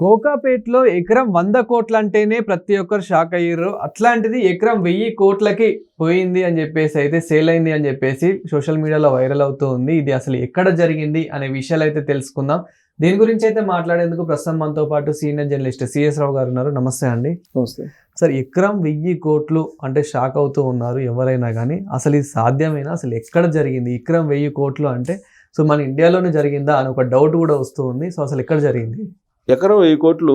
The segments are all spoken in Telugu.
కోకాపేటలో ఎకరం 100 కోట్లు అంటేనే ప్రతి ఒక్కరు షాక్ అయ్యారు. అట్లాంటిది ఎకరం 1000 కోట్లకి పోయింది అని చెప్పేసి అయితే సేల్ అయింది అని చెప్పేసి సోషల్ మీడియాలో వైరల్ అవుతూ ఉంది. ఇది అసలు ఎక్కడ జరిగింది అనే విషయాలు అయితే తెలుసుకుందాం. దీని గురించి అయితే మాట్లాడేందుకు ప్రస్తుతం మనతో పాటు సీనియర్ జర్నలిస్ట్ సిఎస్ రావు గారు ఉన్నారు. నమస్తే అండి. నమస్తే సార్, ఎకరం 1000 కోట్లు అంటే షాక్ అవుతూ ఉన్నారు ఎవరైనా కానీ. అసలు ఇది సాధ్యమేనా? అసలు ఎక్కడ జరిగింది ఎకరం 1000 కోట్లు అంటే? సో మన ఇండియాలోనే జరిగిందా అని ఒక డౌట్ కూడా వస్తూ ఉంది. సో అసలు ఎక్కడ జరిగింది? ఎకరం 1000 కోట్లు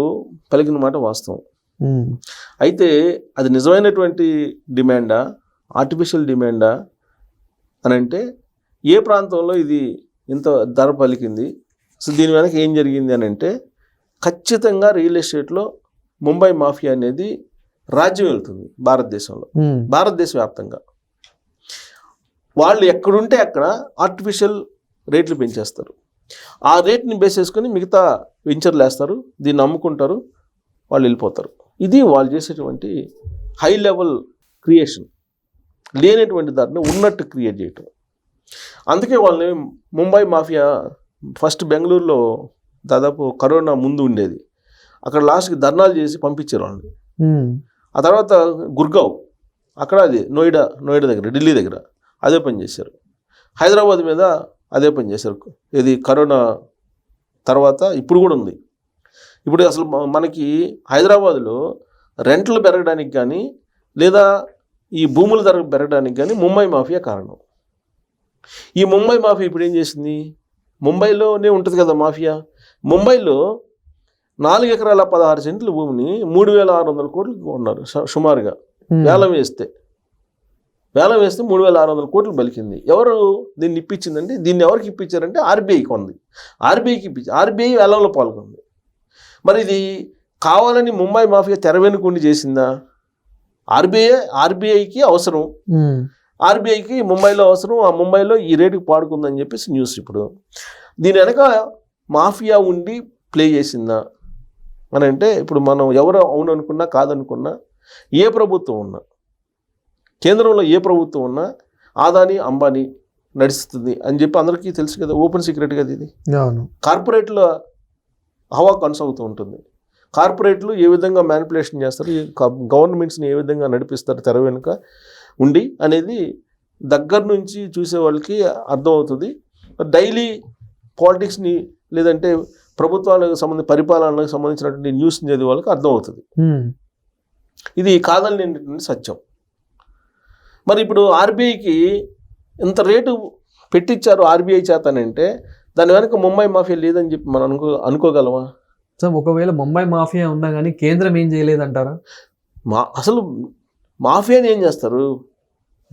పలికిన మాట వాస్తవం. అయితే అది నిజమైనటువంటి డిమాండా, ఆర్టిఫిషియల్ డిమాండా అని అంటే ఏ ప్రాంతంలో ఇది ఇంత ధర పలికింది, సో దీని వెనక ఏం జరిగింది అని అంటే ఖచ్చితంగా రియల్ ఎస్టేట్లో ముంబై మాఫియా అనేది రాజ్యం వెళ్తుంది భారతదేశంలో, భారతదేశ వ్యాప్తంగా. వాళ్ళు ఎక్కడుంటే అక్కడ ఆర్టిఫిషియల్ రేట్లు పెంచేస్తారు. ఆ రేట్ని బేస్ చేసుకొని మిగతా వెంచర్లు వేస్తారు, దీన్ని అమ్ముకుంటారు, వాళ్ళు వెళ్ళిపోతారు. ఇది వాళ్ళు చేసేటువంటి హై లెవెల్ క్రియేషన్, లేనటువంటి దాన్ని ఉన్నట్టు క్రియేట్ చేయటం. అందుకే వాళ్ళని ముంబై మాఫియా ఫస్ట్ బెంగళూరులో దాదాపు కరోనా ముందు ఉండేది, అక్కడ లాస్ట్కి ధర్నాలు చేసి పంపించారు వాళ్ళని. ఆ తర్వాత గుర్గావ్, అక్కడ అది నోయిడా దగ్గర, ఢిల్లీ దగ్గర అదే పని చేశారు. హైదరాబాద్ మీద అదే పని చేశారు. ఇది కరోనా తర్వాత ఇప్పుడు కూడా ఉంది. ఇప్పుడు అసలు మనకి హైదరాబాద్లో రెంట్లు పెరగడానికి కానీ లేదా ఈ భూముల ధర పెరగడానికి కానీ ముంబై మాఫియా కారణం. ఈ ముంబై మాఫియా ఇప్పుడు ఏం చేసింది, ముంబైలోనే ఉంటుంది కదా మాఫియా. ముంబైలో 4 ఎకరాల 16 సెంట్ల భూమిని 3600 కోట్లు కొన్నారు సుమారుగా. వేలం వేస్తే 3600 కోట్లు పలికింది. ఎవరు దీన్ని ఇప్పించిందంటే, దీన్ని ఎవరికి ఇప్పించారంటే ఆర్బీఐ కొంది. ఆర్బీఐకి ఇప్పించి ఆర్బీఐ వేలంలో పాల్గొంది. మరి ఇది కావాలని ముంబై మాఫియా తెర వెనుకుండి చేసిందా? ఆర్బీఐకి అవసరం, ఆర్బీఐకి ముంబైలో అవసరం, ఆ ముంబైలో ఈ రేటుకి పాడుకుందని చెప్పేసి న్యూస్. ఇప్పుడు దీని వెనక మాఫియా ఉండి ప్లే చేసిందా అని అంటే, ఇప్పుడు మనం ఎవరు అవుననుకున్నా కాదనుకున్నా, ఏ ప్రభుత్వం ఉన్నా, కేంద్రంలో ఏ ప్రభుత్వం ఉన్నా ఆదాని అంబానీ నడుస్తుంది అని చెప్పి అందరికీ తెలుసు కదా, ఓపెన్ సీక్రెట్ కదా ఇది. కార్పొరేట్ల హవా కొనసాగుతూ ఉంటుంది. కార్పొరేట్లు ఏ విధంగా మ్యానిపులేషన్ చేస్తారు, గవర్నమెంట్స్ని ఏ విధంగా నడిపిస్తారు తెర వెనుక ఉండి అనేది దగ్గర నుంచి చూసే వాళ్ళకి అర్థమవుతుంది. డైలీ పాలిటిక్స్ని లేదంటే ప్రభుత్వాలకు పరిపాలనకు సంబంధించినటువంటి న్యూస్ని చదివే వాళ్ళకి అర్థమవుతుంది. ఇది కాదనేటువంటి సత్యం. మరి ఇప్పుడు ఆర్బీఐకి ఇంత రేటు పెట్టించారు ఆర్బీఐ చేతనంటే దాని వెనక ముంబై మాఫియా లేదని చెప్పి మనం అనుకోగలమా? సో ఒకవేళ ముంబై మాఫియా ఉన్నా కానీ కేంద్రం ఏం చేయలేదంటారా? అసలు మాఫియాని ఏం చేస్తారు?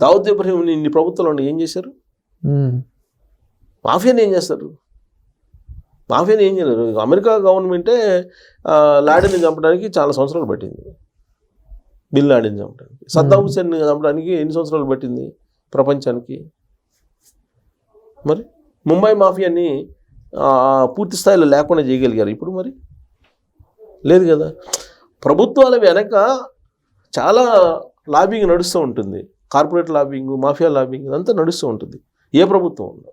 దావుద్ ఇబ్రహీం ఇన్ని ప్రభుత్వాలు ఏం చేశారు? మాఫియాని ఏం చేస్తారు? మాఫియాని ఏం చేయలేరు. అమెరికా గవర్నమెంటే లాడెన్ని చంపడానికి చాలా సంవత్సరాలు పట్టింది. బిన్ లాడెన్ చంపడానికి, సద్దాం హుసేన్ చంపడానికి ఎన్ని సంవత్సరాలు పట్టింది ప్రపంచానికి? మరి ముంబై మాఫియాని పూర్తి స్థాయిలో లేకుండా చేయగలిగారు ఇప్పుడు? మరి లేదు కదా. ప్రభుత్వాల వెనక చాలా లాబింగ్ నడుస్తూ ఉంటుంది, కార్పొరేట్ లాబింగ్, మాఫియా లాబింగ్ ఇదంతా నడుస్తూ ఉంటుంది ఏ ప్రభుత్వం ఉందో.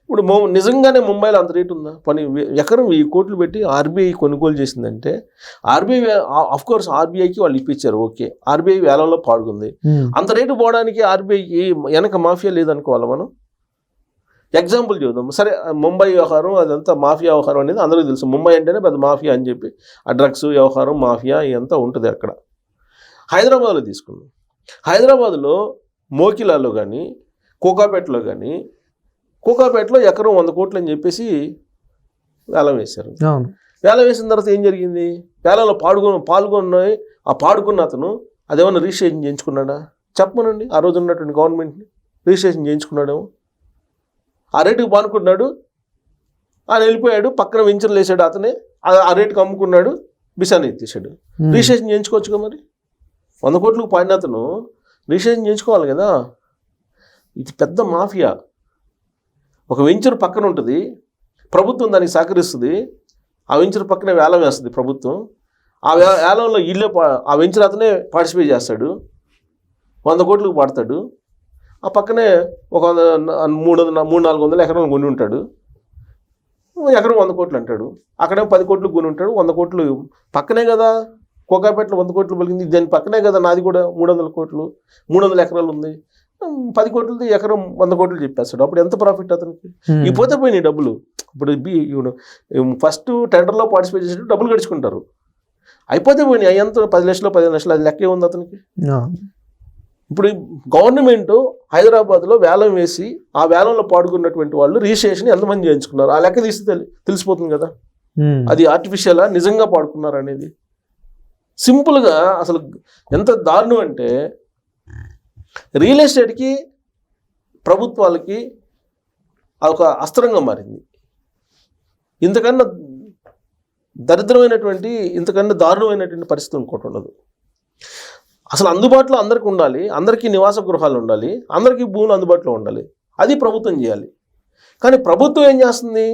ఇప్పుడు నిజంగానే ముంబైలో అంత రేటు ఉందా? ఎకరం 1000 కోట్లు పెట్టి ఆర్బీఐ కొనుగోలు చేసిందంటే, ఆర్బీఐ అఫ్కోర్స్ ఆర్బీఐకి వాళ్ళు ఇప్పించారు, ఓకే, ఆర్బీఐ వేలంలో పాల్గొంది. అంత రేటు పోవడానికి ఆర్బీఐకి వెనక మాఫియా లేదనుకోవాలి మనం. ఎగ్జాంపుల్ చూద్దాం. సరే, ముంబై వ్యవహారం అదంతా మాఫియా వ్యవహారం అనేది అందరికీ తెలుసు. ముంబై అంటేనే పెద్ద మాఫియా అని చెప్పి ఆ డ్రగ్స్ వ్యవహారం, మాఫియా ఇదంతా ఉంటుంది అక్కడ. హైదరాబాద్లో తీసుకున్నాం. హైదరాబాద్లో మోకిలాలో కానీ కోకాపేటలో కానీ, కోకాపేటలో ఎకరం 100 కోట్లు అని చెప్పేసి వేలం వేశారు. వేలం వేసిన తర్వాత ఏం జరిగింది? వేలంలో పాల్గొన్నాయి. ఆ పాడుకున్న అతను అదేమన్నా రిజిస్ట్రేషన్ చేయించుకున్నాడా? చెప్పమనండి. ఆ రోజు ఉన్నటువంటి గవర్నమెంట్ని రిజిస్ట్రేషన్ చేయించుకున్నాడేమో. ఆ రేటుకి పానుకున్నాడు, ఆయన వెళ్ళిపోయాడు, పక్కన వెంచర్లు వేసాడు, అతనే ఆ రేటుకి అమ్ముకున్నాడు, బిసాన్ని ఎత్తేసాడు. రిజిస్ట్రేషన్ చేయించుకోవచ్చుగా మరి. 100 కోట్లకు పాడిన అతను రిజిస్ట్రేషన్ చేయించుకోవాలి కదా. ఇది పెద్ద మాఫియా. ఒక వెంచర్ పక్కన ఉంటుంది, ప్రభుత్వం దానికి సహకరిస్తుంది, ఆ వెంచర్ పక్కనే వేలం వేస్తుంది ప్రభుత్వం. ఆ వేలంలో ఆ వెంచర్ అతనే పార్టిసిపేట్ చేస్తాడు, 100 కోట్లకు పాడతాడు. ఆ పక్కనే ఒక 300-400 ఎకరాలు కొని ఉంటాడు. ఎకరం 100 కోట్లు అంటాడు, అక్కడే 10 కోట్లు కొని ఉంటాడు. 100 కోట్లు పక్కనే కదా, కోకాపేటలో 100 కోట్లు పలికింది, దాని పక్కనే కదా నాది కూడా 300 కోట్లు, 300 ఎకరాలు ఉంది. 10 కోట్లది ఎకరం 100 కోట్లు చెప్పేస్తాడు. అప్పుడు ఎంత ప్రాఫిట్ అతనికి? ఈ పోతే పోయినాయి డబ్బులు. ఇప్పుడు ఫస్ట్ టెండర్లో పార్టిసిపేట్ చేసేటప్పుడు డబ్బులు గడుచుకుంటారు, అయిపోతే పోయినాయి. అయ్యంత 10 లక్షలు 15 లక్షలు, అది లెక్కే ఉంది అతనికి. ఇప్పుడు గవర్నమెంట్ హైదరాబాద్లో వేలం వేసి ఆ వేలంలో పాడుకున్నటువంటి వాళ్ళు రిజిస్ట్రేషన్ ఎంతమంది చేయించుకున్నారు ఆ లెక్క తీస్తే తెలిసిపోతుంది కదా, అది ఆర్టిఫిషియలా నిజంగా పాడుకున్నారు అనేది. సింపుల్గా అసలు ఎంత దారుణం అంటే, రియల్ ఎస్టేట్కి ప్రభుత్వాలకి ఒక అస్త్రంగా మారింది. ఇంతకన్నా దరిద్రమైనటువంటి, ఇంతకన్నా దారుణమైనటువంటి పరిస్థితి ఇంకోటి ఉండదు. అసలు అందుబాటులో అందరికీ ఉండాలి, అందరికీ నివాస గృహాలు ఉండాలి, అందరికీ భూములు అందుబాటులో ఉండాలి, అది ప్రభుత్వం చేయాలి. కానీ ప్రభుత్వం ఏం చేస్తుంది?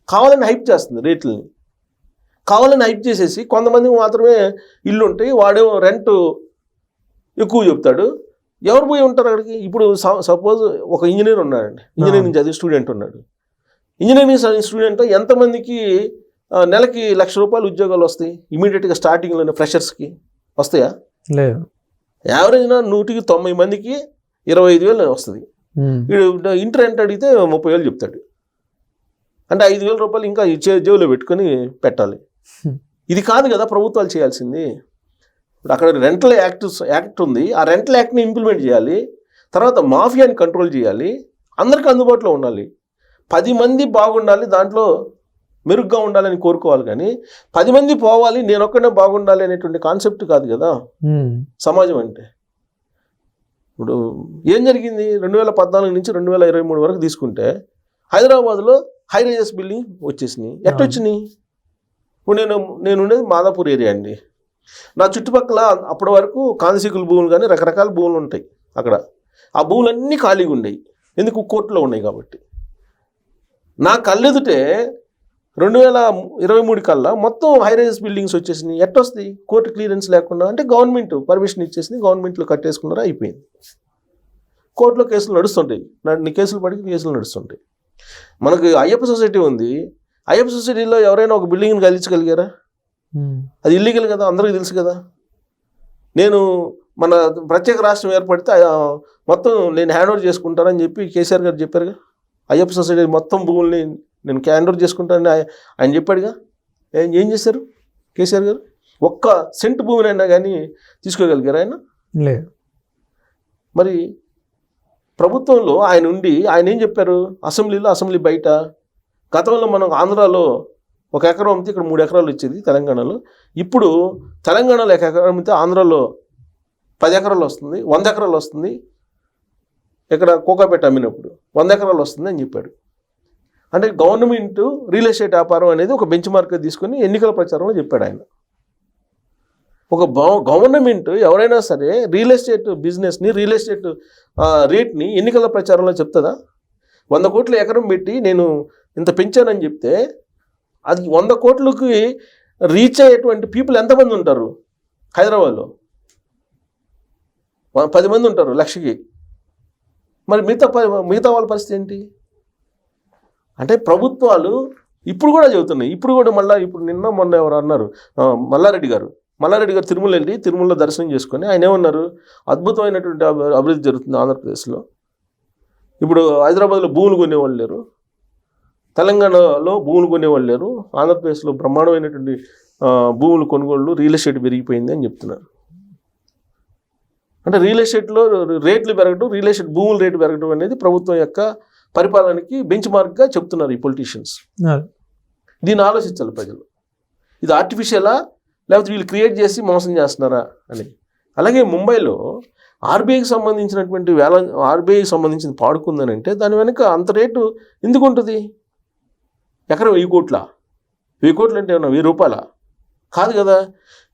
కావాలని హైప్ చేస్తుంది రేట్లని, కావాలని హైప్ చేసేసి కొంతమంది మాత్రమే ఇల్లు ఉంటాయి, వాడేమో రెంట్ ఎక్కువ చెప్తాడు. ఎవరు పోయి ఉంటారు అక్కడికి? ఇప్పుడు సపోజ్ ఒక ఇంజనీర్ ఉన్నాడండి, ఇంజనీరింగ్ చదివి స్టూడెంట్ ఉన్నాడు. ఇంజనీరింగ్ స్టూడెంట్ ఎంతమందికి నెలకి ₹1,00,000 ఉద్యోగాలు వస్తాయి? ఇమీడియట్గా స్టార్టింగ్లోనే ఫ్రెషర్స్కి వస్తాయా? లేదు. యావరేజ్న 190 మందికి 25,000 వస్తుంది. ఇంటర్ రెంట్ అడిగితే 30,000 చెప్తాడు. అంటే ₹5,000 ఇంకా జేబులో పెట్టుకొని పెట్టాలి. ఇది కాదు కదా ప్రభుత్వాలు చేయాల్సింది. ఇప్పుడు అక్కడ రెంటల్ యాక్ట్ ఉంది, ఆ రెంటల్ యాక్ట్ని ఇంప్లిమెంట్ చేయాలి. తర్వాత మాఫియాని కంట్రోల్ చేయాలి, అందరికీ అందుబాటులో ఉండాలి. 10 మంది బాగుండాలి, దాంట్లో మెరుగ్గా ఉండాలని కోరుకోవాలి. కానీ 10 మంది పోవాలి, నేను ఒక్కడే బాగుండాలి అనేటువంటి కాన్సెప్ట్ కాదు కదా సమాజం అంటే. ఇప్పుడు ఏం జరిగింది? 2014 నుంచి 2023 వరకు తీసుకుంటే హైదరాబాద్లో హై రైజెస్ బిల్డింగ్ వచ్చేసినాయి. ఎట్టొచ్చినాయి? ఇప్పుడు నేను ఉండేది మాదాపూర్ ఏరియా అండి. నా చుట్టుపక్కల అప్పటి వరకు కాన్సికుల భూములు కానీ రకరకాల భూములు ఉంటాయి అక్కడ. ఆ భూములన్నీ ఖాళీగా ఉండేవి, ఎందుకు? కోర్టులో ఉన్నాయి కాబట్టి. నా కళ్ళెదుటే 2023 కల్లా మొత్తం హై రైజెస్ బిల్డింగ్స్ వచ్చేసినాయి. ఎట్టొస్తాయి? కోర్టు క్లియరెన్స్ లేకుండా. అంటే గవర్నమెంట్ పర్మిషన్ ఇచ్చేసింది, గవర్నమెంట్లో కట్టేసుకున్నారా, అయిపోయింది. కోర్టులో కేసులు నడుస్తుంటాయి, కేసులు పడి కేసులు నడుస్తుంటాయి. మనకు అయ్యప్ప సొసైటీ ఉంది, అయ్యప్ప సొసైటీలో ఎవరైనా ఒక బిల్డింగ్ని కలిగించగలిగారా? అది ఇల్లీగల్ కదా, అందరికీ తెలుసు కదా. నేను మన ప్రత్యేక రాష్ట్రం ఏర్పడితే మొత్తం నేను హ్యాండ్ ఓవర్ చేసుకుంటానని చెప్పి కేసీఆర్ గారు చెప్పారుగా. అయ్యప్ప సొసైటీ మొత్తం భూముల్ని నేను హ్యాండ్ ఓవర్ చేసుకుంటానని ఆయన చెప్పాడుగా. ఏం చేశారు కేసీఆర్ గారు? ఒక్క సెంటు భూమినైనా కానీ తీసుకోగలిగారు ఆయన? లేదు. మరి ప్రభుత్వంలో ఆయన ఉండి ఆయన ఏం చెప్పారు? అసెంబ్లీలో, అసెంబ్లీ బయట, గతంలో మనం ఆంధ్రాలో 1 ఎకరం అమ్మితే ఇక్కడ 3 ఎకరాలు వచ్చేది తెలంగాణలో. ఇప్పుడు తెలంగాణలో 1 ఎకరం అమ్మితే ఆంధ్రాలో 10 ఎకరాలు వస్తుంది, 100 ఎకరాలు వస్తుంది. ఇక్కడ కోకాపేట అమ్మినప్పుడు 100 ఎకరాలు వస్తుంది అని చెప్పాడు. అంటే గవర్నమెంట్ రియల్ ఎస్టేట్ వ్యాపారం అనేది ఒక బెంచ్ మార్క్ తీసుకొని ఎన్నికల ప్రచారంలో చెప్పాడు ఆయన. ఒక గవర్నమెంట్ ఎవరైనా సరే రియల్ ఎస్టేట్ బిజినెస్ని, రియల్ ఎస్టేట్ రేట్ని ఎన్నికల ప్రచారంలో చెప్తుందా? 100 కోట్ల ఎకరం పెట్టి నేను ఇంత పెంచానని చెప్తే అది 100 కోట్లకి రీచ్ అయ్యేటువంటి పీపుల్ ఎంతమంది ఉంటారు హైదరాబాద్లో? 10 మంది ఉంటారు లక్షకి. మరి మిగతా వాళ్ళ పరిస్థితి ఏంటి? అంటే ప్రభుత్వాలు ఇప్పుడు కూడా చెబుతున్నాయి. ఇప్పుడు కూడా ఇప్పుడు మొన్న ఎవరు అన్నారు, మల్లారెడ్డి గారు తిరుమల వెళ్ళి తిరుమలలో దర్శనం చేసుకొని ఆయన ఏమన్నారు? అద్భుతమైనటువంటి అభివృద్ధి జరుగుతుంది ఆంధ్రప్రదేశ్లో. ఇప్పుడు హైదరాబాద్లో భూములు కొనేవాళ్ళు లేరు, తెలంగాణలో భూములు కొనేవాళ్ళు లేరు, ఆంధ్రప్రదేశ్లో బ్రహ్మాండమైనటువంటి భూములు కొనుగోళ్ళు, రియల్ ఎస్టేట్ పెరిగిపోయింది అని చెప్తున్నారు. అంటే రియల్ ఎస్టేట్లో రేట్లు పెరగడం, రియల్ ఎస్టేట్ భూముల రేటు పెరగడం అనేది ప్రభుత్వం యొక్క పరిపాలనకి బెంచ్ మార్క్గా చెప్తున్నారు ఈ పొలిటీషియన్స్. దీన్ని ఆలోచించాలి ప్రజలు. ఇది ఆర్టిఫిషియలా, లేకపోతే వీళ్ళు క్రియేట్ చేసి మోసం చేస్తున్నారా అని. అలాగే ముంబైలో ఆర్బీఐకి సంబంధించినటువంటి ఆర్బీఐకి సంబంధించిన పాడుకుందని అంటే దాని వెనుక అంత రేటు ఎందుకు ఉంటుంది? ఎకరం 1000 కోట్ల? 1000 కోట్లు అంటే ఏమన్నా 1000 రూపాయల? కాదు కదా,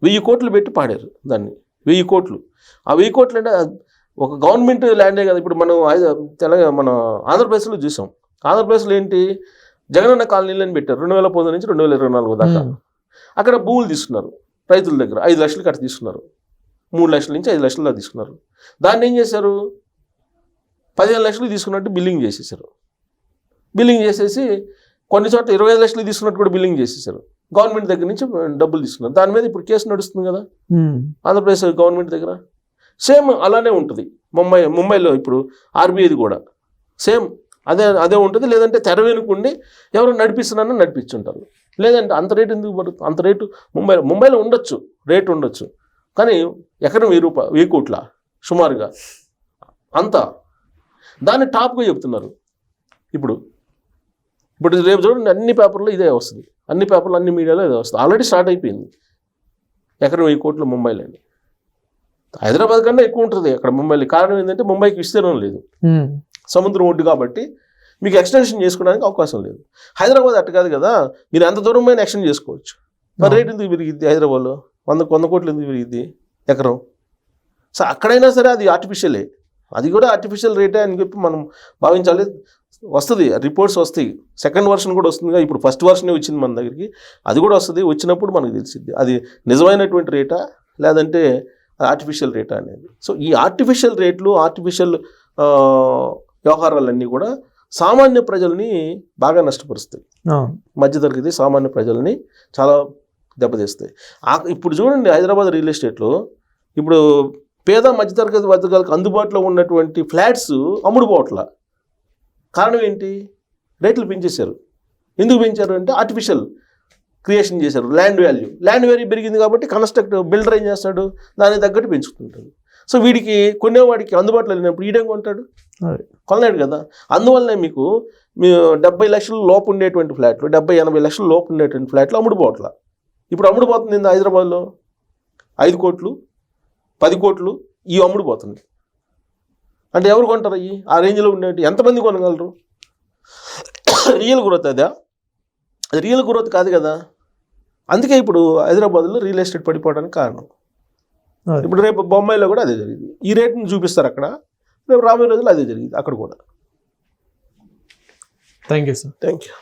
1000 కోట్లు పెట్టి పాడారు దాన్ని. 1000 కోట్లు. ఆ 1000 కోట్లు అంటే ఒక గవర్నమెంట్ ల్యాండే కదా. ఇప్పుడు మనం మన ఆంధ్రప్రదేశ్లో చూసాం. ఆంధ్రప్రదేశ్లో ఏంటి, జగనన్న కాలనీలని పెట్టారు 2014 నుంచి 2024 దాకా. అక్కడ భూములు తీసుకున్నారు రైతుల దగ్గర, 5 లక్షలకి అట్లా తీసుకున్నారు, 3 లక్షల నుంచి 5 లక్షల తీసుకున్నారు. దాన్ని ఏం చేశారు? 15 లక్షలు తీసుకున్నట్టు బిల్లింగ్ చేసేసారు. బిల్లింగ్ చేసేసి కొన్ని చోట్ల 25 లక్షలు తీసుకున్నట్టు కూడా బిల్లింగ్ చేసేసారు. గవర్నమెంట్ దగ్గర నుంచి డబ్బులు తీసుకున్నారు. దాని మీద ఇప్పుడు కేసు నడుస్తుంది కదా ఆంధ్రప్రదేశ్ గవర్నమెంట్ దగ్గర. సేమ్ అలానే ఉంటుంది. ముంబైలో ఇప్పుడు ఆర్బీఐది కూడా సేమ్ అదే ఉంటుంది. లేదంటే తెర వెనుకుండి ఎవరు నడిపిస్తున్నారో నడిపించుంటారు. లేదంటే అంత రేటు ఎందుకు పడుతుంది? అంత రేటు ముంబైలో ఉండొచ్చు, రేటు ఉండొచ్చు, కానీ ఎకరం 1000 కోట్ల సుమారుగా అంతా దాన్ని టాప్గా చెప్తున్నారు. ఇప్పుడు రేపు చూడండి అన్ని పేపర్లో ఇదే వస్తుంది, అన్ని పేపర్లు అన్ని మీడియాలో ఇదే వస్తుంది. ఆల్రెడీ స్టార్ట్ అయిపోయింది. ఎకరం 1000 కోట్లు ముంబైలో. హైదరాబాద్ కన్నా ఎక్కువ ఉంటుంది అక్కడ ముంబైలో. కారణం ఏంటంటే ముంబైకి విస్తీర్ణం లేదు, సముద్రం ఒడ్డు కాబట్టి మీకు ఎక్స్టెన్షన్ చేసుకోవడానికి అవకాశం లేదు. హైదరాబాద్ అట్ట కాదు కదా, మీరు ఎంత దూరం పైన ఎక్స్టెండ్ చేసుకోవచ్చు. మరి రేట్ ఎందుకు పెరిగిద్ది? హైదరాబాద్లో 100 కోట్లు ఎందుకు పెరిగిద్ది ఎకరం? సో అక్కడైనా సరే అది ఆర్టిఫిషియలే, అది కూడా ఆర్టిఫిషియల్ రేటే అని చెప్పి మనం భావించాలి. వస్తుంది, రిపోర్ట్స్ వస్తాయి. సెకండ్ వర్షన్ కూడా వస్తుందిగా. ఇప్పుడు ఫస్ట్ వర్షనే వచ్చింది మన దగ్గరికి, అది కూడా వస్తుంది. వచ్చినప్పుడు మనకు తెలిసిద్ది అది నిజమైనటువంటి రేటా లేదంటే ఆర్టిఫిషియల్ రేటా అనేది. సో ఈ ఆర్టిఫిషియల్ రేట్లు, ఆర్టిఫిషియల్ వ్యవహారాలన్నీ కూడా సామాన్య ప్రజల్ని బాగా నష్టపరుస్తాయి. మధ్యతరగతి సామాన్య ప్రజల్ని చాలా దెబ్బతీస్తాయి. ఇప్పుడు చూడండి హైదరాబాద్ రియల్ ఎస్టేట్లో ఇప్పుడు పేద మధ్యతరగతి వర్గాలకు అందుబాటులో ఉన్నటువంటి ఫ్లాట్స్ అమ్ముడుపోవట్ల. కారణం ఏంటి? రేట్లు పెంచేశారు. ఎందుకు పెంచారు అంటే ఆర్టిఫిషియల్ క్రియేషన్ చేశారు. ల్యాండ్ వాల్యూ పెరిగింది కాబట్టి బిల్డర్ ఏం చేస్తాడు? దానికి తగ్గట్టు పెంచుకుంటాడు. సో వీడికి కొనేవాడికి అందుబాటులో లేనప్పుడు ఈడేం కొంటాడు? కొనలేడు కదా. అందువల్లనే మీకు 70 లక్షల లోపు ఉండేటువంటి ఫ్లాట్లు, 70-80 లక్షల లోపు ఉండేటువంటి ఫ్లాట్లు అమ్ముడుపోవట్ల. ఇప్పుడు అమ్ముడుపోతుంది హైదరాబాద్లో 5 కోట్లు 10 కోట్లు ఇవి అమ్ముడుపోతుంది. అంటే ఎవరు కొంటారు? అయ్యి ఆ రేంజ్లో ఉండేవి ఎంతమంది కొనగలరు? రియల్ గ్రోత్ అది రియల్ గ్రోత్ కాదు కదా. అందుకే ఇప్పుడు హైదరాబాద్లో రియల్ ఎస్టేట్ పడిపోవడానికి కారణం. ఇప్పుడు రేపు బొంబాయిలో కూడా అదే జరిగింది. ఈ రేట్ని చూపిస్తారు అక్కడ, రేపు రాబోయే రోజుల్లో అదే జరిగింది అక్కడ కూడా. Thank you sir. Thank you.